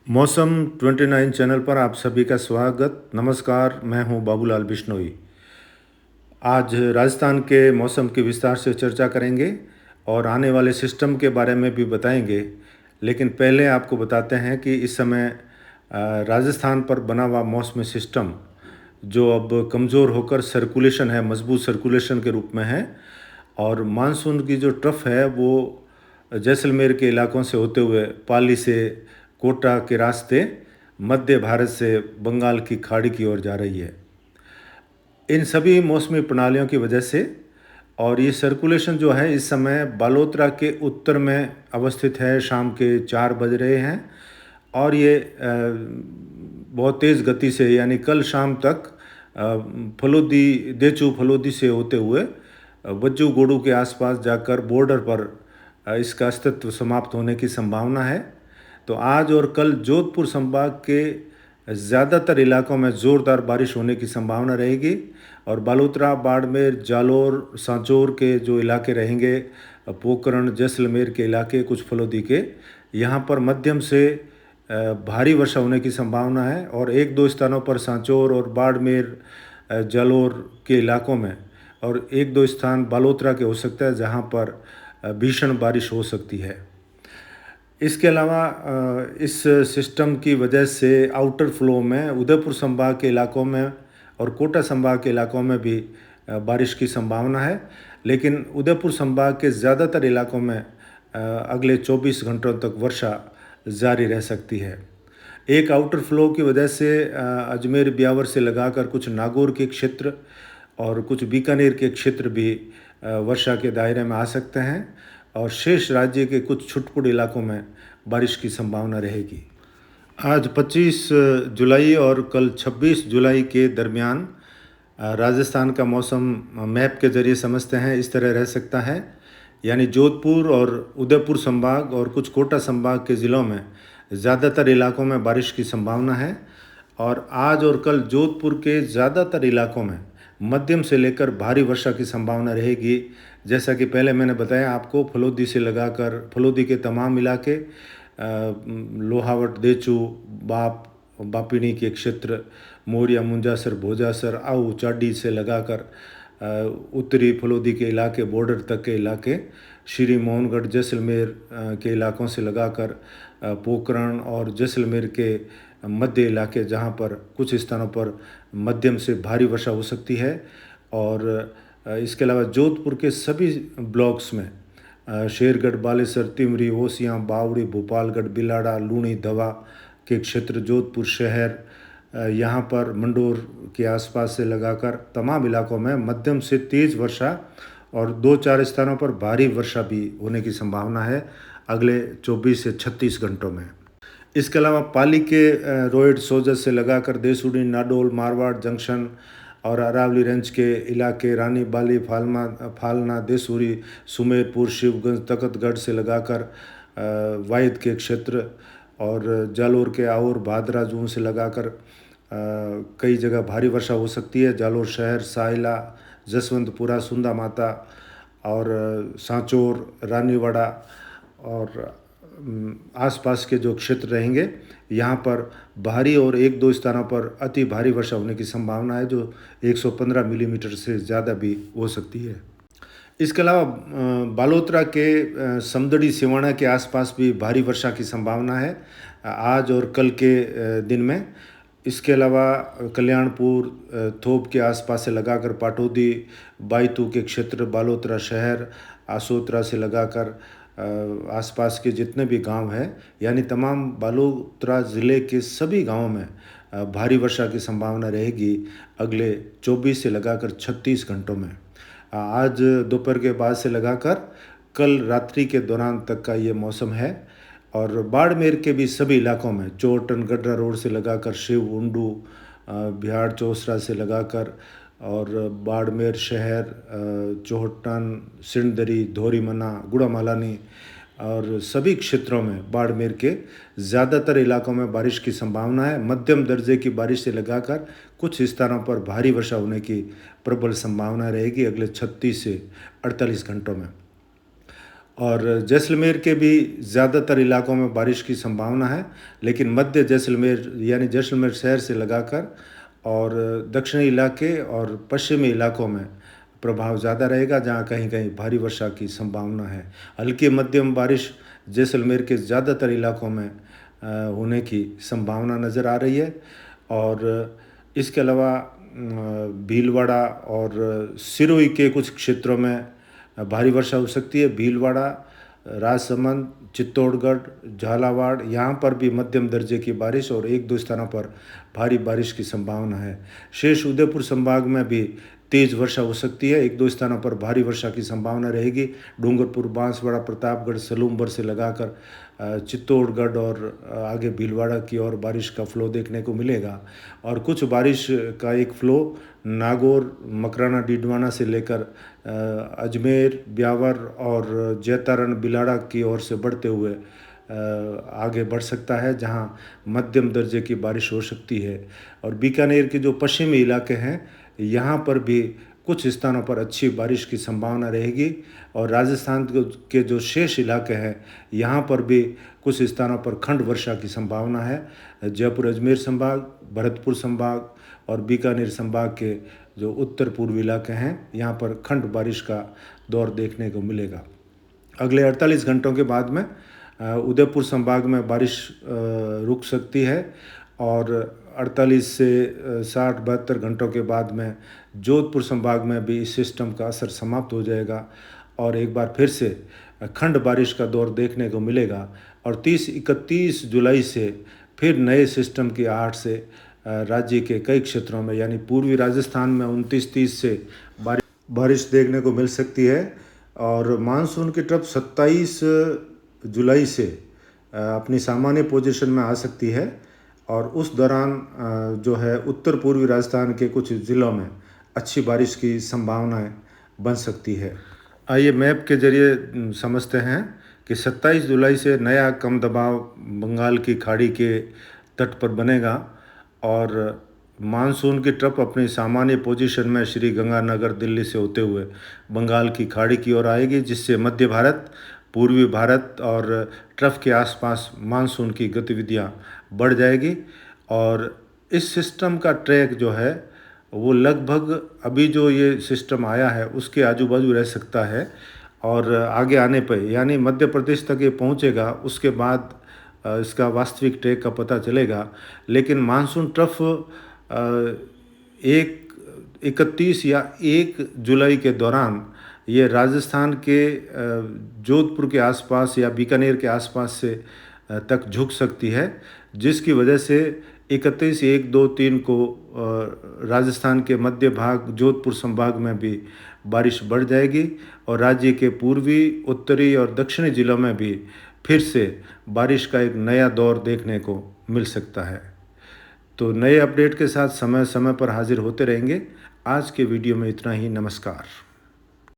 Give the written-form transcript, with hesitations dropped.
मौसम 29 चैनल पर आप सभी का स्वागत। नमस्कार, मैं हूं बाबूलाल बिश्नोई। आज राजस्थान के मौसम की विस्तार से चर्चा करेंगे और आने वाले सिस्टम के बारे में भी बताएंगे। लेकिन पहले आपको बताते हैं कि इस समय राजस्थान पर बना हुआ मौसमी सिस्टम जो अब कमज़ोर होकर सर्कुलेशन है, मजबूत सर्कुलेशन के रूप में है। और मानसून की जो ट्रफ है वो जैसलमेर के इलाकों से होते हुए पाली से कोटा के रास्ते मध्य भारत से बंगाल की खाड़ी की ओर जा रही है। इन सभी मौसमी प्रणालियों की वजह से और ये सर्कुलेशन जो है इस समय बालोतरा के उत्तर में अवस्थित है। शाम के 4 बज रहे हैं और ये बहुत तेज़ गति से यानी कल शाम तक फलोदी देचू फलोदी से होते हुए वज्जू गोडू के आसपास जाकर बॉर्डर पर इसका अस्तित्व समाप्त होने की संभावना है। तो आज और कल जोधपुर संभाग के ज़्यादातर इलाकों में ज़ोरदार बारिश होने की संभावना रहेगी और बालोतरा, बाड़मेर, जालोर, सांचौर के जो इलाके रहेंगे, पोखरण, जैसलमेर के इलाके, कुछ फलोदी के, यहाँ पर मध्यम से भारी वर्षा होने की संभावना है और एक दो स्थानों पर सांचौर और बाड़मेर, जालोर के इलाकों में और एक दो स्थान बालोतरा के हो सकता है जहाँ पर भीषण बारिश हो सकती है। इसके अलावा इस सिस्टम की वजह से आउटर फ्लो में उदयपुर संभाग के इलाकों में और कोटा संभाग के इलाकों में भी बारिश की संभावना है। लेकिन उदयपुर संभाग के ज़्यादातर इलाकों में अगले 24 घंटों तक वर्षा जारी रह सकती है। एक आउटर फ्लो की वजह से अजमेर ब्यावर से लगाकर कुछ नागौर के क्षेत्र और कुछ बीकानेर के क्षेत्र भी वर्षा के दायरे में आ सकते हैं और शेष राज्य के कुछ छुटपुट इलाकों में बारिश की संभावना रहेगी। आज 25 जुलाई और कल 26 जुलाई के दरमियान राजस्थान का मौसम मैप के ज़रिए समझते हैं इस तरह रह सकता है। यानी जोधपुर और उदयपुर संभाग और कुछ कोटा संभाग के ज़िलों में ज़्यादातर इलाकों में बारिश की संभावना है और आज और कल जोधपुर के ज़्यादातर इलाकों में मध्यम से लेकर भारी वर्षा की संभावना रहेगी। जैसा कि पहले मैंने बताया आपको, फलोदी से लगाकर फलोदी के तमाम इलाके, लोहावट, देचू, बापिनी के क्षेत्र, मोरिया, मुंजासर, भोजासर, आऊ, चाडी से लगाकर उत्तरी फलोदी के इलाके, बॉर्डर तक के इलाके, श्री मोहनगढ़, जैसलमेर के इलाकों से लगाकर पोखरण और जैसलमेर के मध्य इलाके जहां पर कुछ स्थानों पर मध्यम से भारी वर्षा हो सकती है। और इसके अलावा जोधपुर के सभी ब्लॉक्स में शेरगढ़, बालेसर, तिमरी, ओसियां, बावड़ी, भोपालगढ़, बिलाड़ा, लूणी, धवा के क्षेत्र, जोधपुर शहर, यहाँ पर मंडोर के आसपास से लगाकर तमाम इलाकों में मध्यम से तेज़ वर्षा और 2-4 स्थानों पर भारी वर्षा भी होने की संभावना है अगले 24 से 36 घंटों में। इसके अलावा पाली के रोहिड, सोजत से लगाकर देसूड़ी, नाडोल, मारवाड़ जंक्शन और अरावली रेंज के इलाके, रानी बाली, फालना, देसूरी, सुमेरपुर, शिवगंज, तखतगढ़ से लगाकर वाइद के क्षेत्र और जालोर के आउर, भादरा जून से लगाकर कई जगह भारी वर्षा हो सकती है। जालोर शहर, साहिला, जसवंतपुरा, सुंदा माता और सांचौर, रानीवाड़ा और आसपास के जो क्षेत्र रहेंगे यहाँ पर भारी और एक दो स्थानों पर अति भारी वर्षा होने की संभावना है जो 115 मिलीमीटर से ज़्यादा भी हो सकती है। इसके अलावा बालोतरा के समदड़ी, सिवाना के आसपास भी भारी वर्षा की संभावना है आज और कल के दिन में। इसके अलावा कल्याणपुर, थोप के आसपास से लगाकर पाटोदी, बायतू के क्षेत्र, बालोतरा शहर, आसोतरा से लगाकर आसपास के जितने भी गांव हैं, यानी तमाम बालोतरा ज़िले के सभी गांवों में भारी वर्षा की संभावना रहेगी अगले 24 से लगाकर 36 घंटों में। आज दोपहर के बाद से लगाकर कल रात्रि के दौरान तक का ये मौसम है। और बाड़मेर के भी सभी इलाकों में, चोटन, गड्रा रोड से लगाकर शिव, उंडू, बिहार चौसरा से लगाकर और बाड़मेर शहर, चोहटन, सिंदरी, धोरीमना, गुड़ामालानी और सभी क्षेत्रों में बाड़मेर के ज़्यादातर इलाकों में बारिश की संभावना है। मध्यम दर्जे की बारिश से लगाकर कुछ स्थानों पर भारी वर्षा होने की प्रबल संभावना रहेगी अगले 36 से 48 घंटों में। और जैसलमेर के भी ज़्यादातर इलाकों में बारिश की संभावना है, लेकिन मध्य जैसलमेर यानी जैसलमेर शहर से लगाकर और दक्षिणी इलाके और पश्चिमी इलाकों में प्रभाव ज़्यादा रहेगा, जहाँ कहीं कहीं भारी वर्षा की संभावना है। हल्की मध्यम बारिश जैसलमेर के ज़्यादातर इलाकों में होने की संभावना नज़र आ रही है। और इसके अलावा भीलवाड़ा और सिरोही के कुछ क्षेत्रों में भारी वर्षा हो सकती है। भीलवाड़ा, राजसमंद, चित्तौड़गढ़, झालावाड़, यहाँ पर भी मध्यम दर्जे की बारिश और एक दो स्थानों पर भारी बारिश की संभावना है। शेष उदयपुर संभाग में भी तेज़ वर्षा हो सकती है, एक दो स्थानों पर भारी वर्षा की संभावना रहेगी। डूंगरपुर, बांसवाड़ा, प्रतापगढ़, सलूमबर से लगाकर चित्तौड़गढ़ और आगे भीलवाड़ा की ओर बारिश का फ्लो देखने को मिलेगा। और कुछ बारिश का एक फ्लो नागौर, मकराना, डीडवाना से लेकर अजमेर, ब्यावर और जैतारण, बिलाड़ा की ओर से बढ़ते हुए आगे बढ़ सकता है, जहां मध्यम दर्जे की बारिश हो सकती है। और बीकानेर के जो पश्चिमी इलाके हैं, यहाँ पर भी कुछ स्थानों पर अच्छी बारिश की संभावना रहेगी। और राजस्थान के जो शेष इलाके हैं, यहाँ पर भी कुछ स्थानों पर खंड वर्षा की संभावना है। जयपुर अजमेर संभाग, भरतपुर संभाग और बीकानेर संभाग के जो उत्तर पूर्वी इलाके हैं, यहाँ पर खंड बारिश का दौर देखने को मिलेगा। अगले 48 घंटों के बाद में उदयपुर संभाग में बारिश रुक सकती है और 48 से 60-72 घंटों के बाद में जोधपुर संभाग में भी इस सिस्टम का असर समाप्त हो जाएगा और एक बार फिर से खंड बारिश का दौर देखने को मिलेगा। और 30-31 जुलाई से फिर नए सिस्टम की आहट से राज्य के कई क्षेत्रों में यानी पूर्वी राजस्थान में 29-30 से बारिश देखने को मिल सकती है। और मानसून की ट्रफ 27 जुलाई से अपनी सामान्य पोजीशन में आ सकती है और उस दौरान जो है उत्तर पूर्वी राजस्थान के कुछ ज़िलों में अच्छी बारिश की संभावनाएं बन सकती है। आइए मैप के जरिए समझते हैं कि 27 जुलाई से नया कम दबाव बंगाल की खाड़ी के तट पर बनेगा और मानसून की ट्रफ अपनी सामान्य पोजीशन में श्री गंगानगर, दिल्ली से होते हुए बंगाल की खाड़ी की ओर आएगी, जिससे मध्य भारत, पूर्वी भारत और ट्रफ के आसपास मानसून की गतिविधियां बढ़ जाएगी। और इस सिस्टम का ट्रैक जो है वो लगभग अभी जो ये सिस्टम आया है उसके आजू बाजू रह सकता है और आगे आने पर यानी मध्य प्रदेश तक ये पहुंचेगा, उसके बाद इसका वास्तविक ट्रैक का पता चलेगा। लेकिन मानसून ट्रफ 31 या 1 जुलाई के दौरान ये राजस्थान के जोधपुर के आसपास या बीकानेर के आसपास से तक झुक सकती है, जिसकी वजह से 31, 1, 2, 3 को राजस्थान के मध्य भाग जोधपुर संभाग में भी बारिश बढ़ जाएगी और राज्य के पूर्वी, उत्तरी और दक्षिणी जिलों में भी फिर से बारिश का एक नया दौर देखने को मिल सकता है। तो नए अपडेट के साथ समय समय पर हाजिर होते रहेंगे। आज के वीडियो में इतना ही। नमस्कार।